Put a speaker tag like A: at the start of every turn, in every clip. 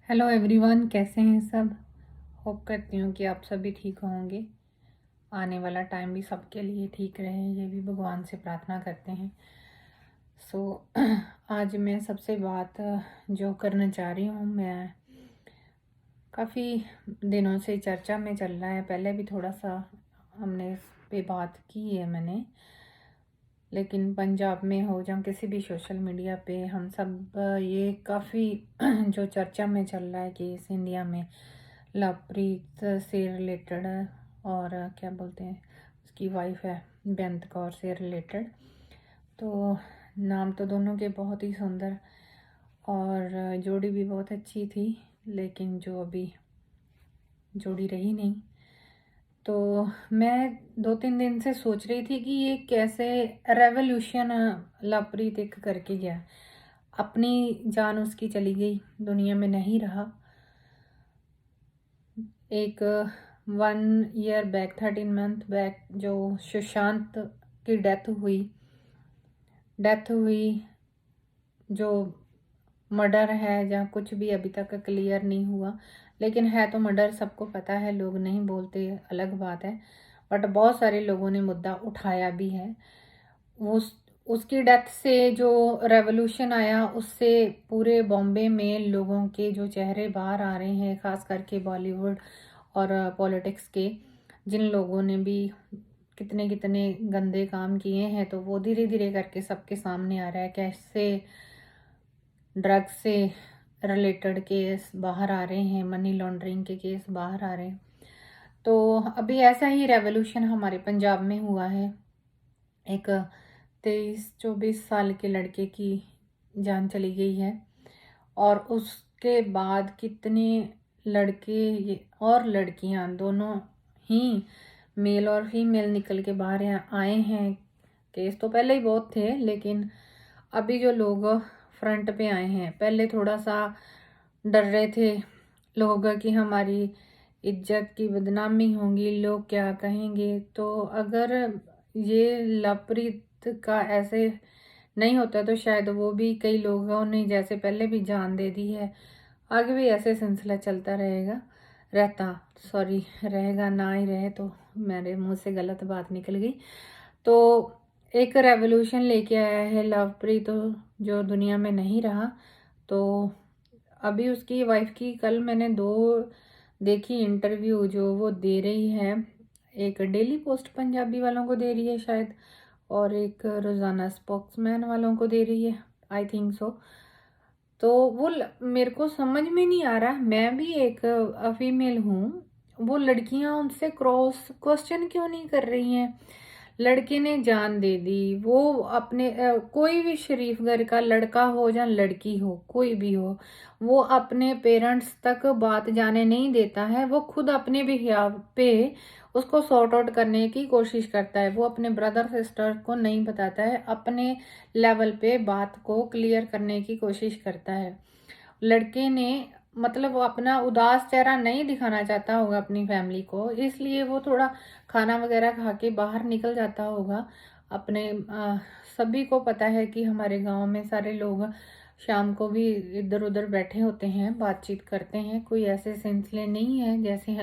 A: Hello everyone, कैसे हैं सब। होप करती हूँ कि आप सभी ठीक होंगे। आने वाला टाइम भी सबके लिए ठीक रहे, ये भी भगवान से प्रार्थना करते हैं। सो आज मैं सबसे बात जो करना चाह रही हूँ, मैं काफ़ी दिनों से चर्चा में चल रहा है। पहले भी थोड़ा सा हमने इस पे बात की है मैंने, लेकिन पंजाब में हो या किसी भी सोशल मीडिया पे हम सब ये काफ़ी जो चर्चा में चल रहा है कि इस इंडिया में लवप्रीत से रिलेटेड और क्या बोलते हैं उसकी वाइफ है बेंत कौर से रिलेटेड। तो नाम तो दोनों के बहुत ही सुंदर और जोड़ी भी बहुत अच्छी थी, लेकिन जो अभी जोड़ी रही नहीं। तो मैं 2-3 दिन से सोच रही थी कि ये कैसे रेवोल्यूशन लवप्रीत एक करके गया, अपनी जान उसकी चली गई, दुनिया में नहीं रहा। एक 1 ईयर बैक 13 मंथ बैक जो सुशांत की डेथ हुई, जो मर्डर है या कुछ भी अभी तक क्लियर नहीं हुआ, लेकिन है तो मर्डर, सबको पता है, लोग नहीं बोलते अलग बात है, बट बहुत सारे लोगों ने मुद्दा उठाया भी है। उस उसकी डेथ से जो रेवोल्यूशन आया, उससे पूरे बॉम्बे में लोगों के जो चेहरे बाहर आ रहे हैं, खास करके बॉलीवुड और पॉलिटिक्स के, जिन लोगों ने भी कितने कितने गंदे काम किए हैं, तो वो धीरे धीरे करके सबके सामने आ रहा है। कैसे ड्रग्स से रिलेटेड केस बाहर आ रहे हैं, मनी लॉन्ड्रिंग के केस बाहर आ रहे हैं। तो अभी ऐसा ही रेवोल्यूशन हमारे पंजाब में हुआ है। एक 23-24 साल के लड़के की जान चली गई है, और उसके बाद कितने लड़के और लड़कियां दोनों ही, मेल और फीमेल, निकल के बाहर आए हैं। केस तो पहले ही बहुत थे, लेकिन अभी जो लोग फ्रंट पे आए हैं, पहले थोड़ा सा डर रहे थे लोग कि हमारी इज्जत की बदनामी होगी, लोग क्या कहेंगे। तो अगर ये लवप्रीत का ऐसे नहीं होता तो शायद वो भी, कई लोगों ने जैसे पहले भी जान दे दी है, आगे भी ऐसे सिलसिला चलता रहेगा, ना ही रहे तो मेरे मुंह से गलत बात निकल गई। तो एक रेवोल्यूशन लेके आया है लवप्रीत, तो जो दुनिया में नहीं रहा। तो अभी उसकी वाइफ की कल मैंने 2 देखी इंटरव्यू, जो वो दे रही है। एक डेली पोस्ट पंजाबी वालों को दे रही है शायद, और एक रोज़ाना स्पोक्समैन वालों को दे रही है, आई थिंक सो। तो वो मेरे को समझ में नहीं आ रहा, मैं भी एक फीमेल हूँ, वो लड़कियां उनसे क्रॉस क्वेश्चन क्यों नहीं कर रही हैं। लड़के ने जान दे दी, वो अपने कोई भी शरीफ घर का लड़का हो या लड़की हो, कोई भी हो, वो अपने पेरेंट्स तक बात जाने नहीं देता है। वो खुद अपने बिहेव पे उसको सॉर्ट आउट करने की कोशिश करता है। वो अपने ब्रदर सिस्टर को नहीं बताता है, अपने लेवल पे बात को क्लियर करने की कोशिश करता है। लड़के ने, मतलब वो अपना उदास चेहरा नहीं दिखाना चाहता होगा अपनी फैमिली को, इसलिए वो थोड़ा खाना वगैरह खा के बाहर निकल जाता होगा अपने सभी को पता है कि हमारे गांव में सारे लोग शाम को भी इधर उधर बैठे होते हैं, बातचीत करते हैं, कोई ऐसे सिलसिले नहीं है जैसे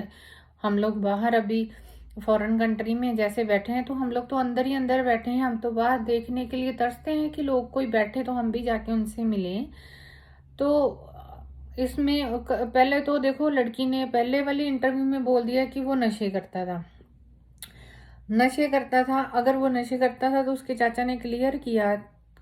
A: हम लोग बाहर अभी फॉरेन कंट्री में जैसे बैठे हैं। तो हम लोग तो अंदर ही अंदर बैठे हैं, हम तो बाहर देखने के लिए तरसते हैं कि लोग कोई बैठे तो हम भी जाके उनसे मिलें। तो इसमें पहले तो देखो, लड़की ने पहले वाली इंटरव्यू में बोल दिया कि वो नशे करता था। अगर वो नशे करता था तो उसके चाचा ने क्लियर किया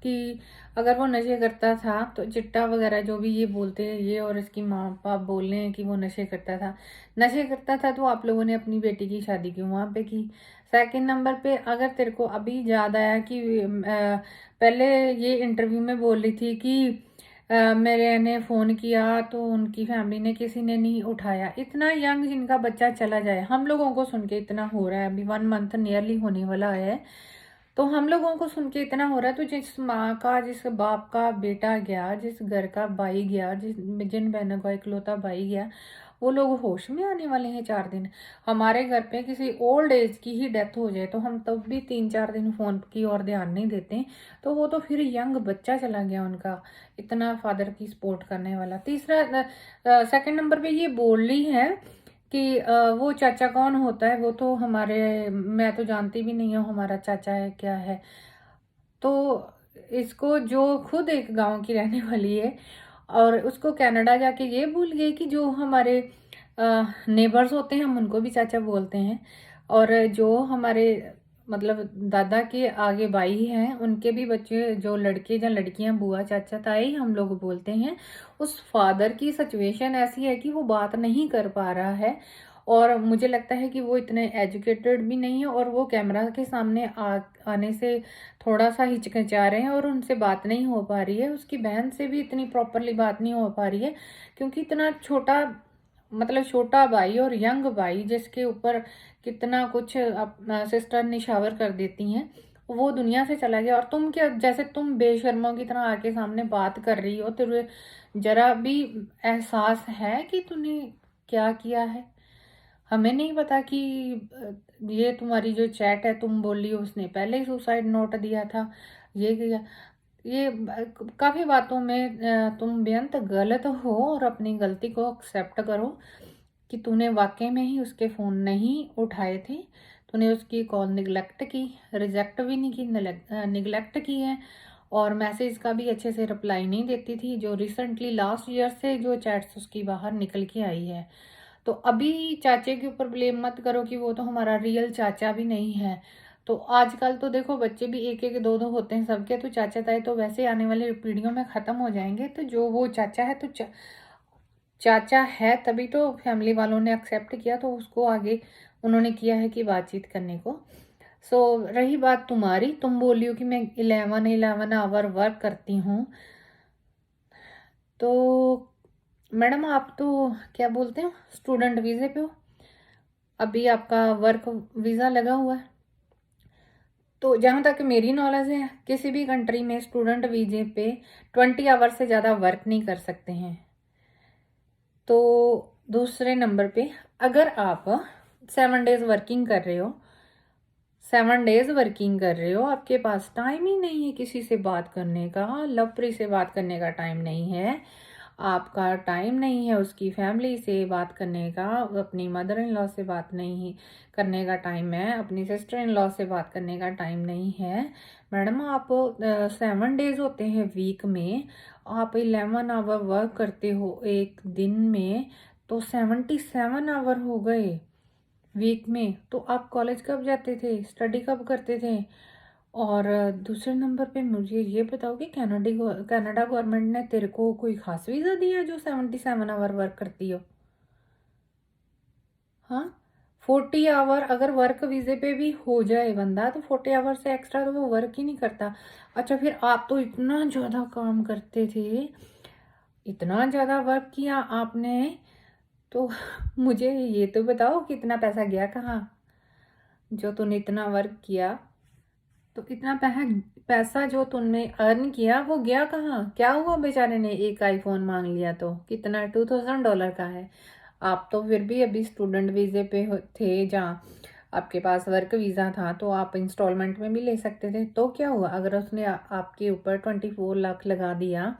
A: कि अगर वो नशे करता था तो चिट्टा वगैरह जो भी ये बोलते हैं, ये और इसकी माँ बाप बोल रहे हैं कि वो नशे करता था तो आप लोगों ने अपनी बेटी की शादी क्यों वहाँ पे की। सेकंड नंबर पे, अगर तेरे को अभी याद आया कि पहले ये इंटरव्यू में बोल रही थी कि मेरे ने फ़ोन किया तो उनकी फैमिली ने, किसी ने नहीं उठाया। इतना यंग जिनका बच्चा चला जाए, हम लोगों को सुन के इतना हो रहा है, अभी 1 मंथ नियरली होने वाला है, तो हम लोगों को सुन के इतना हो रहा है, तो जिस माँ का, जिस बाप का बेटा गया, जिस घर का भाई गया, जिन बहनों का इकलौता भाई गया, वो लोग होश में आने वाले हैं 4 दिन। हमारे घर पे किसी ओल्ड एज की ही डेथ हो जाए तो हम तब भी 3-4 दिन फ़ोन की ओर ध्यान नहीं देते। तो वो तो फिर यंग बच्चा चला गया उनका, इतना फादर की सपोर्ट करने वाला। तीसरा सेकंड नंबर पे ये बोल रही है कि वो चाचा कौन होता है, वो तो हमारे, मैं तो जानती भी नहीं हूँ हमारा चाचा है क्या है। तो इसको, जो खुद एक गांव की रहने वाली है और उसको कनाडा जाके ये भूल गई कि जो हमारे नेबर्स होते हैं हम उनको भी चाचा बोलते हैं, और जो हमारे मतलब दादा के आगे भाई हैं उनके भी बच्चे, जो लड़के या लड़कियां, बुआ चाचा ताई हम लोग बोलते हैं। उस फादर की सिचुएशन ऐसी है कि वो बात नहीं कर पा रहा है, और मुझे लगता है कि वो इतने एजुकेटेड भी नहीं है, और वो कैमरा के सामने आने से थोड़ा सा हिचकिचा रहे हैं और उनसे बात नहीं हो पा रही है। उसकी बहन से भी इतनी प्रॉपरली बात नहीं हो पा रही है, क्योंकि इतना छोटा, मतलब छोटा भाई और यंग भाई जिसके ऊपर कितना कुछ अपना सिस्टर निछावर कर देती हैं, वो दुनिया से चला गया। और तुम क्या, जैसे तुम बेशर्मों की तरह आके सामने बात कर रही हो, तुझे जरा भी एहसास है कि तूने क्या किया है? हमें नहीं पता कि ये तुम्हारी जो चैट है, तुम बोली उसने पहले ही सुसाइड नोट दिया था, ये किया। ये काफ़ी बातों में तुम बेअंत गलत हो, और अपनी गलती को एक्सेप्ट करो कि तूने वाकई में ही उसके फ़ोन नहीं उठाए थे। तूने उसकी कॉल निगलेक्ट की, रिजेक्ट भी नहीं की, निगलेक्ट की है, और मैसेज का भी अच्छे से रिप्लाई नहीं देती थी, जो रिसेंटली लास्ट ईयर से जो चैट्स उसकी बाहर निकल के आई है। तो अभी चाचे के ऊपर ब्लेम मत करो कि वो तो हमारा रियल चाचा भी नहीं है। तो आजकल तो देखो बच्चे भी एक एक दो दो होते हैं सबके, तो चाचा ताए तो वैसे आने वाली पीढ़ियों में ख़त्म हो जाएंगे। तो जो वो चाचा है, तो चाचा है तभी तो फैमिली वालों ने एक्सेप्ट किया, तो उसको आगे उन्होंने किया है कि बातचीत करने को। सो रही बात तुम्हारी, तुम बोली हो कि मैं 11 आवर वर्क करती हूँ, तो मैडम आप तो क्या बोलते हो, स्टूडेंट वीज़े पे हो, अभी आपका वर्क वीज़ा लगा हुआ है। तो जहाँ तक मेरी नॉलेज है, किसी भी कंट्री में स्टूडेंट वीज़े पे 20 आवर से ज़्यादा वर्क नहीं कर सकते हैं। तो दूसरे नंबर पे, अगर आप 7 डेज वर्किंग कर रहे हो, 7 डेज वर्किंग कर रहे हो, आपके पास टाइम ही नहीं है किसी से बात करने का, लवप्री से बात करने का टाइम नहीं है, आपका टाइम नहीं है उसकी फैमिली से बात करने का, अपनी मदर इन लॉ से बात नहीं करने का टाइम है, अपनी सिस्टर इन लॉ से बात करने का टाइम नहीं है। मैडम आप 7 डेज होते हैं वीक में, आप 11 आवर वर्क करते हो एक दिन में, तो 77 आवर हो गए वीक में। तो आप कॉलेज कब जाते थे, स्टडी कब करते थे? और दूसरे नंबर पे मुझे ये बताओ कि कनाडा गवर्नमेंट ने तेरे को कोई खास वीज़ा दिया है जो 77 आवर वर्क करती हो? हाँ, 40 आवर अगर वर्क वीज़े पे भी हो जाए बंदा, तो 40 आवर से एक्स्ट्रा तो वो वर्क ही नहीं करता। अच्छा, फिर आप तो इतना ज़्यादा काम करते थे, इतना ज़्यादा वर्क किया आपने, तो मुझे ये तो बताओ कितना पैसा गया कहाँ? जो तूने इतना वर्क किया, तो इतना पैसा जो तुमने अर्न किया वो गया कहाँ? क्या हुआ बेचारे ने एक आईफोन मांग लिया तो कितना, $2000 का है। आप तो फिर भी अभी स्टूडेंट वीज़े पे थे, जहाँ आपके पास वर्क वीज़ा था, तो आप इंस्टॉलमेंट में भी ले सकते थे। तो क्या हुआ अगर उसने आपके ऊपर 24 लाख लगा दिया,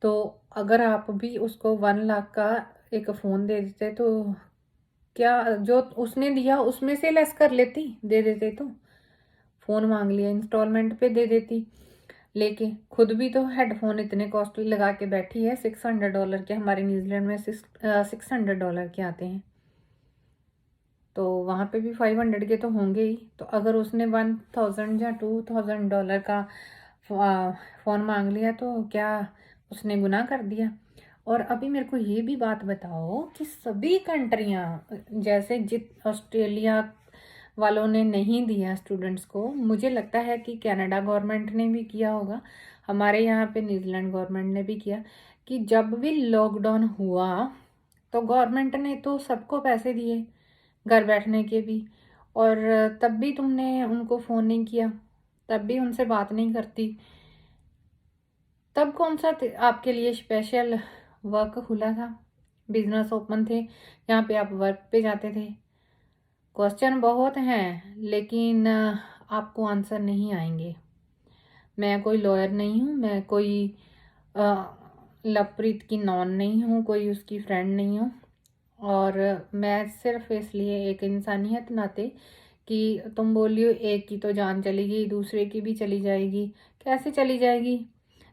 A: तो अगर आप भी उसको 1 लाख का एक फ़ोन दे देते, तो क्या जो उसने दिया उसमें से लेस कर लेती, दे देते तो? फ़ोन मांग लिया, इंस्टॉलमेंट पे दे देती, लेके खुद भी तो हेडफोन इतने कॉस्टली लगा के बैठी है, $600 के, हमारे न्यूजीलैंड में $600 के आते हैं, तो वहाँ पे भी 500 के तो होंगे ही। तो अगर उसने 1000 या $2000 का फ़ोन मांग लिया, तो क्या उसने गुनाह कर दिया? और अभी मेरे को ये भी बात बताओ कि सभी कंट्रियाँ, जैसे जित ऑस्ट्रेलिया वालों ने नहीं दिया स्टूडेंट्स को, मुझे लगता है कि कनाडा गवर्नमेंट ने भी किया होगा, हमारे यहाँ पे न्यूजीलैंड गवर्नमेंट ने भी किया, कि जब भी लॉकडाउन हुआ तो गवर्नमेंट ने तो सबको पैसे दिए घर बैठने के भी, और तब भी तुमने उनको फ़ोन नहीं किया। तब भी उनसे बात नहीं करती। तब कौन सा आपके लिए स्पेशल वर्क खुला था, बिजनेस ओपन थे, यहाँ पे आप वर्क पे जाते थे? क्वेश्चन बहुत हैं, लेकिन आपको आंसर नहीं आएंगे। मैं कोई लॉयर नहीं हूँ, मैं कोई लवप्रीत की नॉन नहीं हूँ, कोई उसकी फ्रेंड नहीं हूँ। और मैं सिर्फ इसलिए एक इंसानियत नाते कि तुम बोलियो एक की तो जान चली गई, दूसरे की भी चली जाएगी। कैसे चली जाएगी?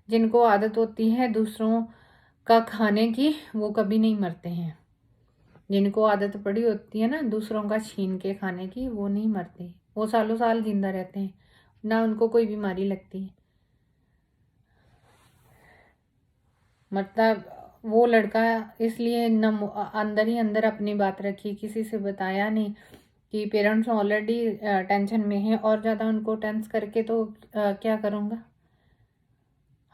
A: जिनको आदत होती है दूसरों का खाने की, वो कभी नहीं मरते हैं। जिनको आदत पड़ी होती है ना दूसरों का छीन के खाने की, वो नहीं मरते, वो सालों साल जिंदा रहते हैं, ना उनको कोई बीमारी लगती है। मतलब वो लड़का इसलिए न अंदर ही अंदर अपनी बात रखी, किसी से बताया नहीं कि पेरेंट्स ऑलरेडी टेंशन में हैं, और ज़्यादा उनको टेंस करके तो क्या करूँगा।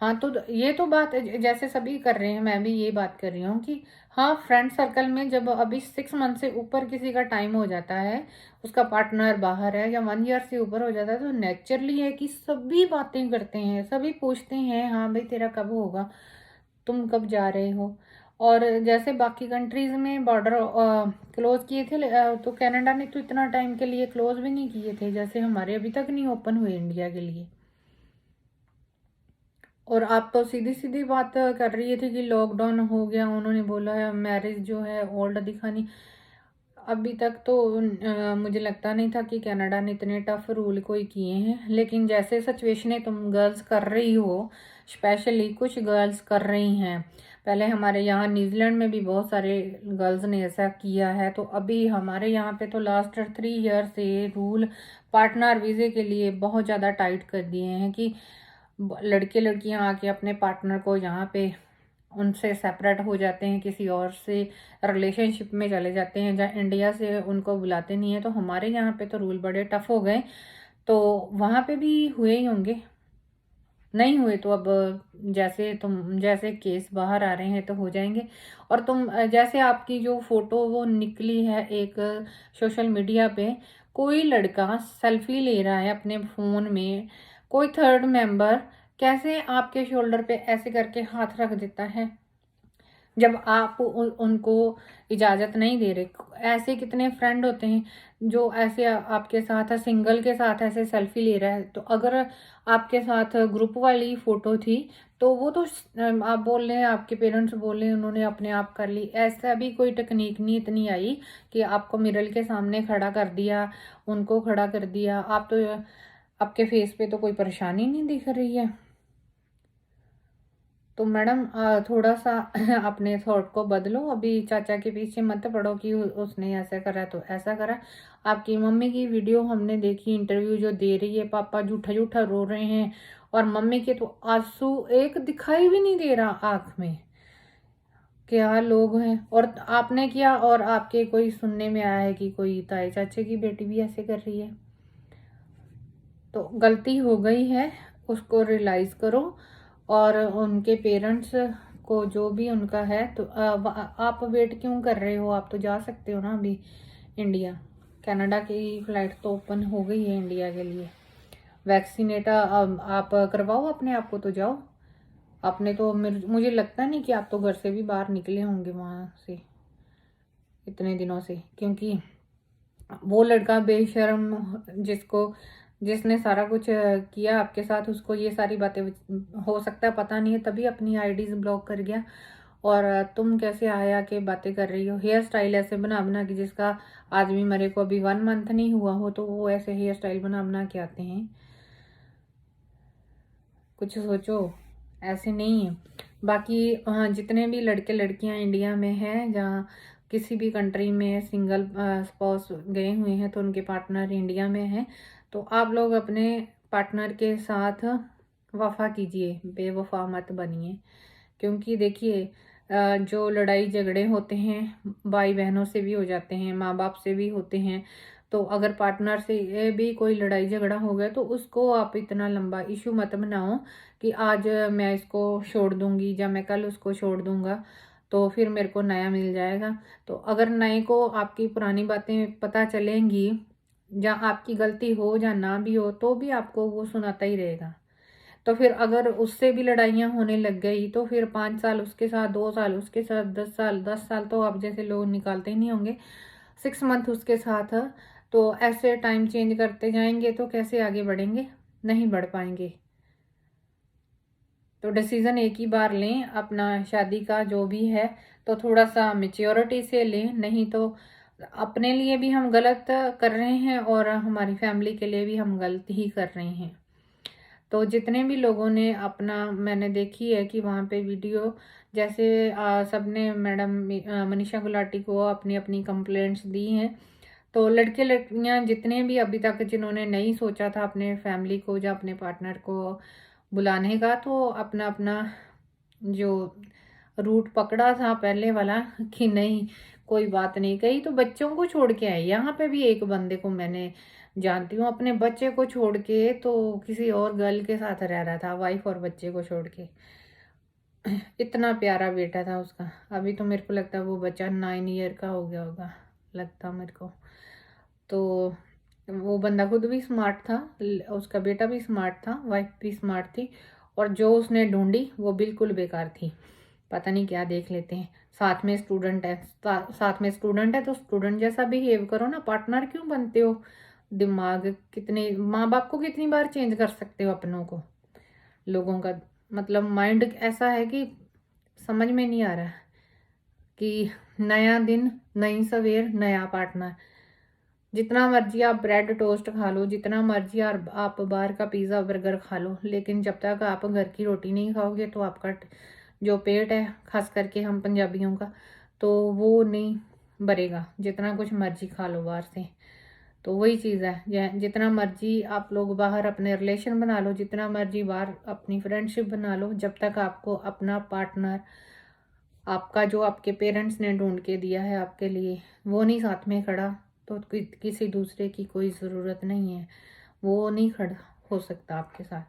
A: हाँ, तो ये तो बात जैसे सभी कर रहे हैं, मैं भी ये बात कर रही हूँ कि हाँ, फ्रेंड सर्कल में जब अभी 6 मंथ से ऊपर किसी का टाइम हो जाता है, उसका पार्टनर बाहर है, या 1 ईयर से ऊपर हो जाता है, तो नेचुरली है कि सभी बातें करते हैं, सभी पूछते हैं हाँ भाई तेरा कब होगा, तुम कब जा रहे हो। और जैसे बाकी कंट्रीज में बॉर्डर क्लोज किए थे, तो कनाडा ने तो इतना टाइम के लिए क्लोज भी नहीं किए थे, जैसे हमारे अभी तक नहीं ओपन हुए इंडिया के लिए। और आप तो सीधी सीधी बात कर रही थी कि लॉकडाउन हो गया, उन्होंने बोला है मैरिज जो है ओल्ड दिखानी। अभी तक तो मुझे लगता नहीं था कि कनाडा ने इतने टफ रूल कोई किए हैं, लेकिन जैसे सिचुएशनें तुम गर्ल्स कर रही हो, स्पेशली कुछ गर्ल्स कर रही हैं। पहले हमारे यहाँ न्यूजीलैंड में भी बहुत सारे गर्ल्स ने ऐसा किया है, तो अभी हमारे यहाँ पे तो लास्ट 3 ईयर से रूल पार्टनर वीज़े के लिए बहुत ज़्यादा टाइट कर दिए हैं कि लड़के लड़कियां आके अपने पार्टनर को यहाँ पे उनसे सेपरेट हो जाते हैं, किसी और से रिलेशनशिप में चले जाते हैं, जहाँ इंडिया से उनको बुलाते नहीं है। तो हमारे यहाँ पे तो रूल बड़े टफ हो गए, तो वहाँ पे भी हुए ही होंगे। नहीं हुए तो अब जैसे केस बाहर आ रहे हैं तो हो जाएंगे। और तुम जैसे आपकी जो फोटो वो निकली है एक सोशल मीडिया पे, कोई लड़का सेल्फी ले रहा है अपने फोन में, कोई थर्ड मेंबर कैसे आपके शोल्डर पे ऐसे करके हाथ रख देता है जब आप उनको इजाज़त नहीं दे रहे। ऐसे कितने फ्रेंड होते हैं जो ऐसे आपके साथ सिंगल के साथ ऐसे सेल्फी ले रहा है। तो अगर आपके साथ ग्रुप वाली फ़ोटो थी तो वो तो आप बोल रहे हैं, आपके पेरेंट्स बोल रहे हैं उन्होंने अपने आप कर ली। ऐसा भी कोई टेक्निक नहीं इतनी आई कि आपको मिरर के सामने खड़ा कर दिया, उनको खड़ा कर दिया। आप तो आपके फेस पे तो कोई परेशानी नहीं दिख रही है। तो मैडम थोड़ा सा अपने थॉट को बदलो। अभी चाचा के पीछे मत पड़ो कि उसने ऐसा करा तो ऐसा करा। आपकी मम्मी की वीडियो हमने देखी, इंटरव्यू जो दे रही है, पापा झूठा झूठा रो रहे हैं, और मम्मी के तो आंसू एक दिखाई भी नहीं दे रहा आंख में। क्या लोग हैं। और आपने किया, और आपके कोई सुनने में आया है कि कोई ताए चाचे की बेटी भी ऐसे कर रही है। तो गलती हो गई है, उसको रियलाइज़ करो। और उनके पेरेंट्स को जो भी उनका है, तो आप वेट क्यों कर रहे हो? आप तो जा सकते हो ना अभी इंडिया। कनाडा की फ़्लाइट तो ओपन हो गई है इंडिया के लिए। वैक्सीनेट आप करवाओ अपने आप को, तो जाओ। आपने तो मुझे लगता नहीं कि आप तो घर से भी बाहर निकले होंगे वहाँ से इतने दिनों से, क्योंकि वो लड़का बेशर्म जिसने सारा कुछ किया आपके साथ, उसको ये सारी बातें हो सकता है पता नहीं है, तभी अपनी आईडीज ब्लॉक कर गया। और तुम कैसे आया के बातें कर रही हो? हेयर स्टाइल ऐसे बना बना के, जिसका आदमी मरे को अभी 1 मंथ नहीं हुआ हो तो वो ऐसे हेयर स्टाइल बना बना के आते हैं। कुछ सोचो, ऐसे नहीं है। बाकी जितने भी लड़के लड़कियां इंडिया में हैं, जहाँ किसी भी कंट्री में सिंगल स्पाउस गए हुए हैं तो उनके पार्टनर इंडिया में हैं, तो आप लोग अपने पार्टनर के साथ वफा कीजिए, बेवफा मत बनिए। क्योंकि देखिए जो लड़ाई झगड़े होते हैं भाई बहनों से भी हो जाते हैं, माँ बाप से भी होते हैं। तो अगर पार्टनर से ये भी कोई लड़ाई झगड़ा हो गया तो उसको आप इतना लंबा इशू मत बनाओ कि आज मैं इसको छोड़ दूंगी या मैं कल उसको छोड़ दूंगा तो फिर मेरे को नया मिल जाएगा। तो अगर नए को आपकी पुरानी बातें पता चलेंगी, जहाँ आपकी गलती हो या ना भी हो तो भी आपको वो सुनाता ही रहेगा। तो फिर अगर उससे भी लड़ाइयाँ होने लग गई तो फिर 5 साल उसके साथ, 2 साल उसके साथ, 10 साल तो आप जैसे लोग निकालते ही नहीं होंगे, 6 मंथ उसके साथ। तो ऐसे टाइम चेंज करते जाएंगे तो कैसे आगे बढ़ेंगे? नहीं बढ़ पाएंगे। तो डिसीज़न एक ही बार लें अपना शादी का जो भी है, तो थोड़ा सा मेच्योरिटी से लें, नहीं तो अपने लिए भी हम गलत कर रहे हैं और हमारी फैमिली के लिए भी हम गलत ही कर रहे हैं। तो जितने भी लोगों ने अपना, मैंने देखी है कि वहाँ पे वीडियो जैसे सबने मैडम मनीषा गुलाटी को अपनी अपनी कंप्लेंट्स दी हैं। तो लड़के लड़कियाँ जितने भी अभी तक जिन्होंने नहीं सोचा था अपने फैमिली को या अपने पार्टनर को बुलाने का, तो अपना अपना जो रूट पकड़ा था पहले वाला कि नहीं कोई बात नहीं, कही तो बच्चों को छोड़ के आए। यहाँ पे भी एक बंदे को मैंने जानती हूँ, अपने बच्चे को छोड़ के तो किसी और गर्ल के साथ रह रहा था, वाइफ और बच्चे को छोड़ के। इतना प्यारा बेटा था उसका। अभी तो मेरे को लगता है वो बच्चा 9 ईयर का हो गया होगा, लगता मेरे को। तो वो बंदा खुद भी स्मार्ट था, उसका बेटा भी स्मार्ट था, वाइफ भी स्मार्ट थी, और जो उसने ढूंढी वो बिल्कुल बेकार थी। पता नहीं क्या देख लेते हैं। साथ में स्टूडेंट है, साथ में स्टूडेंट है तो स्टूडेंट जैसा बिहेव करो ना, पार्टनर क्यों बनते हो? दिमाग कितने, माँ बाप को कितनी बार चेंज कर सकते हो अपनों को? लोगों का मतलब माइंड ऐसा है कि समझ में नहीं आ रहा कि नया दिन, नई सवेर, नया पार्टनर। जितना मर्जी आप ब्रेड टोस्ट खा लो, जितना मर्जी आप बाहर का पिज़्ज़ा बर्गर खा लो, लेकिन जब तक आप घर की रोटी नहीं खाओगे तो आपका जो पेट है, खास करके हम पंजाबियों का, तो वो नहीं भरेगा, जितना कुछ मर्जी खा लो बाहर से। तो वही चीज़ है, जितना मर्जी आप लोग बाहर अपने रिलेशन बना लो, जितना मर्जी बाहर अपनी फ्रेंडशिप बना लो, जब तक आपको अपना पार्टनर, आपका जो आपके पेरेंट्स ने ढूंढ के दिया है आपके लिए, वो नहीं साथ में खड़ा, तो किसी दूसरे की कोई ज़रूरत नहीं है। वो नहीं खड़ा हो सकता आपके साथ।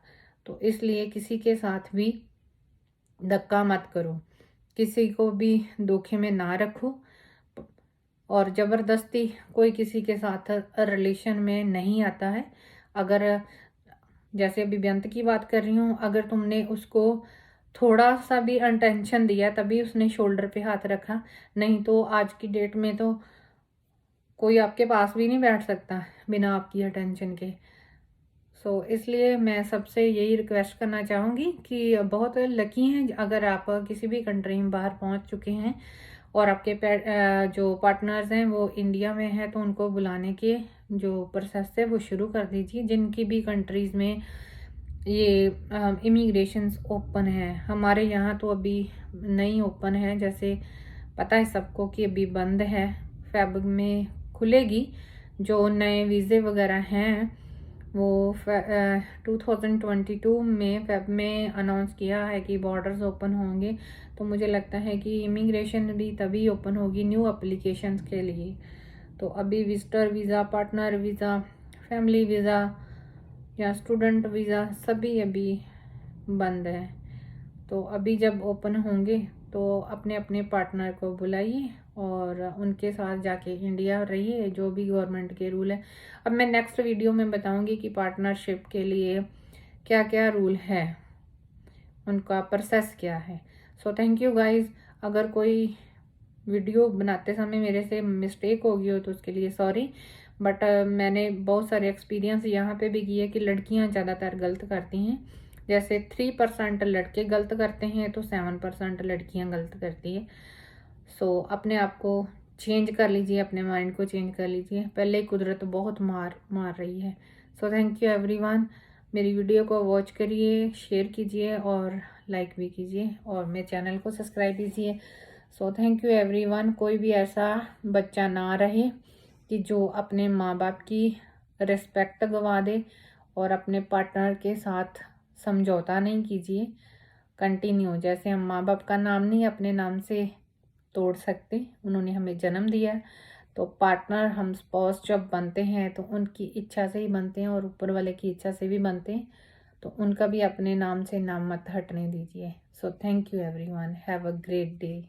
A: तो इसलिए किसी के साथ भी धक्का मत करो, किसी को भी धोखे में ना रखो, और ज़बरदस्ती कोई किसी के साथ रिलेशन में नहीं आता है। अगर जैसे अभी बेअंत की बात कर रही हूँ, अगर तुमने उसको थोड़ा सा भी अटेंशन दिया तभी उसने शोल्डर पे हाथ रखा, नहीं तो आज की डेट में तो कोई आपके पास भी नहीं बैठ सकता बिना आपकी अटेंशन के। इसलिए मैं सबसे यही रिक्वेस्ट करना चाहूँगी कि बहुत लकी हैं अगर आप किसी भी कंट्री में बाहर पहुँच चुके हैं और आपके जो पार्टनर्स हैं वो इंडिया में हैं, तो उनको बुलाने के जो प्रोसेस है वो शुरू कर दीजिए। जिनकी भी कंट्रीज़ में ये इमिग्रेशंस ओपन है, हमारे यहाँ तो अभी नहीं ओपन है, जैसे पता है सबको कि अभी बंद है, फेब में खुलेगी। जो नए वीज़े वगैरह हैं वो 2022 में फेब में अनाउंस किया है कि बॉर्डर्स ओपन होंगे। तो मुझे लगता है कि इमिग्रेशन भी तभी ओपन होगी न्यू एप्लीकेशंस के लिए। तो अभी visitor visa, partner visa, family visa या स्टूडेंट वीज़ा सभी अभी बंद है। तो अभी जब ओपन होंगे तो अपने अपने पार्टनर को बुलाइए और उनके साथ जाके इंडिया रहिए, जो भी गवर्नमेंट के रूल है। अब मैं नेक्स्ट वीडियो में बताऊंगी कि पार्टनरशिप के लिए क्या क्या रूल है, उनका प्रोसेस क्या है। Thank you guys. अगर कोई वीडियो बनाते समय मेरे से मिस्टेक हो गई हो तो उसके लिए सॉरी, बट मैंने बहुत सारे एक्सपीरियंस यहाँ पे भी किए कि लड़कियाँ ज़्यादातर गलत करती हैं। जैसे 3% लड़के गलत करते हैं तो 7% लड़कियाँ गलत करती है। अपने आप को चेंज कर लीजिए, अपने माइंड को चेंज कर लीजिए, पहले कुदरत बहुत मार रही है। Thank you everyone. मेरी वीडियो को वॉच करिए, शेयर कीजिए और लाइक भी कीजिए और मेरे चैनल को सब्सक्राइब कीजिए। Thank you everyone. कोई भी ऐसा बच्चा ना रहे कि जो अपने माँ बाप की रिस्पेक्ट गंवा दे, और अपने पार्टनर के साथ समझौता नहीं कीजिए। कंटिन्यू, जैसे हम माँ बाप का नाम नहीं अपने नाम से तोड़ सकते, उन्होंने हमें जन्म दिया, तो पार्टनर हम स्पाउस जब बनते हैं तो उनकी इच्छा से ही बनते हैं और ऊपर वाले की इच्छा से भी बनते हैं। तो उनका भी अपने नाम से नाम मत हटने दीजिए। Thank you everyone, have a great day.